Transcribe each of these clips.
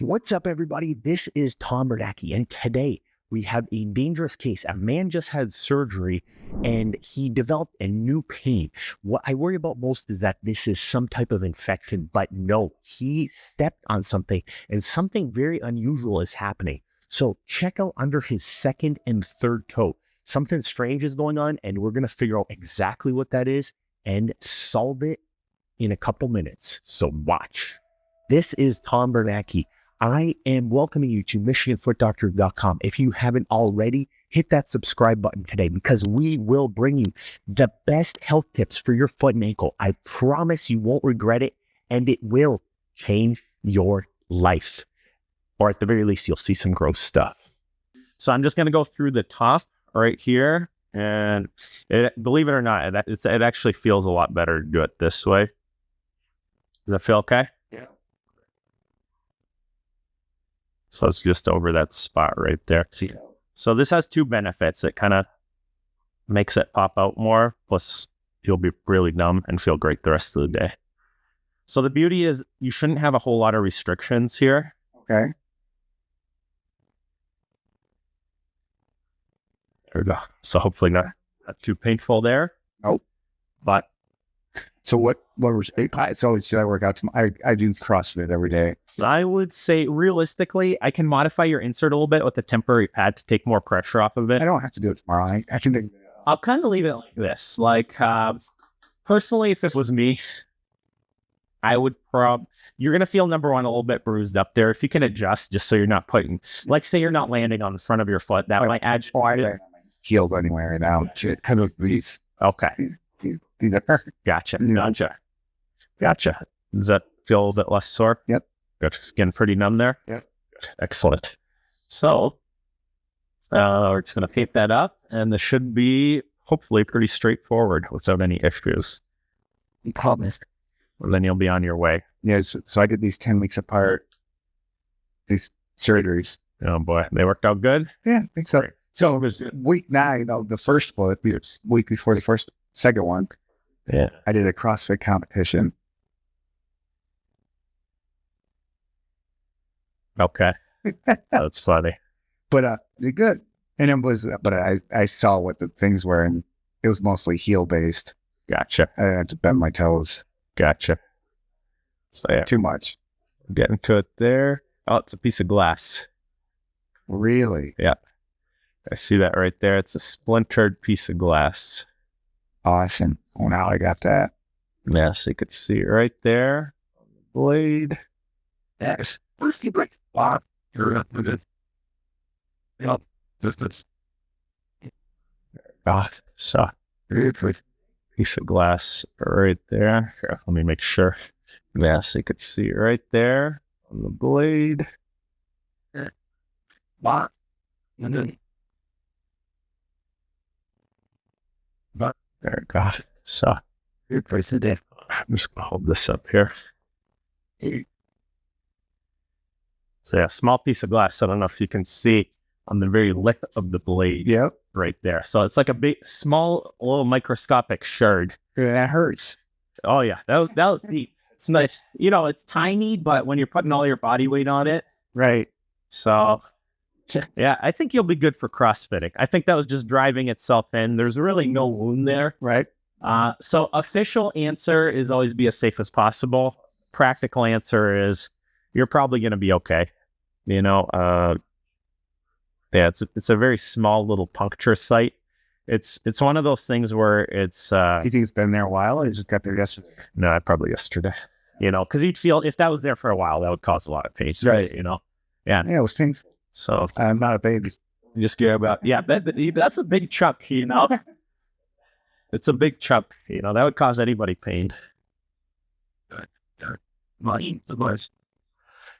What's up, everybody? This is Tom Bernacki, and today we have a dangerous case. A man just had surgery and he developed a new pain. What I worry about most is that this is some type of infection, but no, he stepped on something and something very unusual is happening. So check out under his second and third toe. Something strange is going on, and we're going to figure out exactly what that is and solve it in a couple minutes. So watch. This is Tom Bernacki. I am welcoming you to MichiganFootDoctor.com. If you haven't already, hit that subscribe button today because we will bring you the best health tips for your foot and ankle. I promise you won't regret it, and it will change your life. Or at the very least, you'll see some gross stuff. So I'm just going to go through the top right here. And believe it or not, it actually feels a lot better to do it this way. Does that feel okay? Yeah. So it's just over that spot right there. Yeah. So this has two benefits. It kind of makes it pop out more. Plus, you'll be really numb and feel great the rest of the day. So the beauty is you shouldn't have a whole lot of restrictions here. Okay. There we go. So hopefully not too painful there. Nope. But So what was it? So should I work out tomorrow? I do CrossFit every day. I would say realistically, I can modify your insert a little bit with a temporary pad to take more pressure off of it. I don't have to do it tomorrow. I can do I'll kind of leave it like this. Personally, if it was me, I would you're going to feel, number one, a little bit bruised up there. If you can adjust just so you're not putting, like say you're not landing on the front of your foot, that might add. healed anyway right now. Shit, kind of these. Okay. These are perfect. Gotcha. Yeah. Gotcha. Does that feel a little bit less sore? Yep. Good. Getting pretty numb there? Yep. Excellent. So, we're just going to tape that up, and this should be hopefully pretty straightforward without any issues. You promised. And then you'll be on your way. Yeah. So I did these 10 weeks apart. These surgeries. Oh boy, they worked out good? Yeah, I think so. So it was week 9 of the first foot, week before the second one. Yeah. I did a CrossFit competition. Okay. That's funny. But they're good. And it was, but I saw what the things were, and it was mostly heel based. Gotcha. I had to bend my toes. Gotcha. So yeah, Too much. getting to it there. Oh, it's a piece of glass. Really? Yeah. I see that right there. It's a splintered piece of glass. Awesome. Oh, now I got that. Yeah, so you could see it right there on the blade. Yes. Wow. You're good. Yep. So piece of glass right there. Here, let me make sure. Yeah, so you could see it right there on the blade. Wow. There it goes. So I'm just going to hold this up here. So yeah, small piece of glass. I don't know if you can see on the very lip of the blade. Yep. Right there. So it's like a big, small, little microscopic shard. That hurts. Oh yeah, that was deep. It's nice. You know, it's tiny, but when you're putting all your body weight on it. Right. So yeah, I think you'll be good for CrossFitting. I think that was just driving itself in. There's really no wound there. Right. So official answer is always be as safe as possible. Practical answer is you're probably going to be okay. You know, yeah, it's a very small little puncture site. It's one of those things where it's. Do you think it's been there a while, or you just got there yesterday? No, probably yesterday. You know, because you'd feel if that was there for a while, that would cause a lot of pain. Right. You know. Yeah. Yeah, it was painful. So I'm not a baby. you just care about. Yeah, that's a big chunk. You know. It's a big chunk. You know that would cause anybody pain. Money, of course.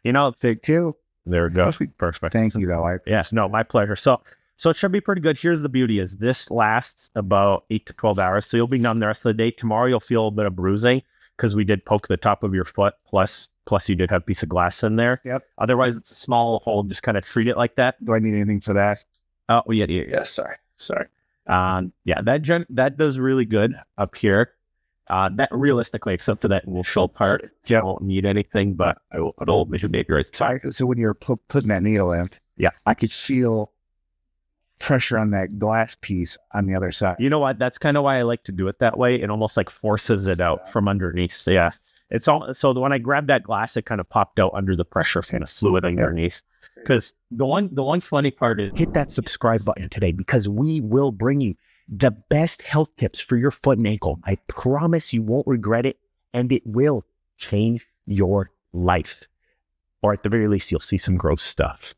You know. Big too. There we go. Perfect. Thank you, though. Yes, no, my pleasure. So it should be pretty good. Here's the beauty is this lasts about 8 to 12 hours. So you'll be numb the rest of the day. Tomorrow you'll feel a bit of bruising because we did poke the top of your foot. Plus you did have a piece of glass in there. Yep. Otherwise it's a small hole. Just kind of treat it like that. Do I need anything for that? Oh, yeah. Sorry. Yeah, that does really good up here. That realistically, except for that initial part, I won't need anything, but I will put old mission baby right side. So when you're putting that needle in, Yeah. I could feel pressure on that glass piece on the other side. You know what? That's kind of why I like to do it that way. It almost like forces it out from underneath. So, yeah. It's all, so when I grabbed that glass, it kind of popped out under the pressure, kind of fluid underneath. Because the one funny part is hit that subscribe button today, because we will bring you the best health tips for your foot and ankle. I promise you won't regret it, and it will change your life. Or at the very least, you'll see some gross stuff.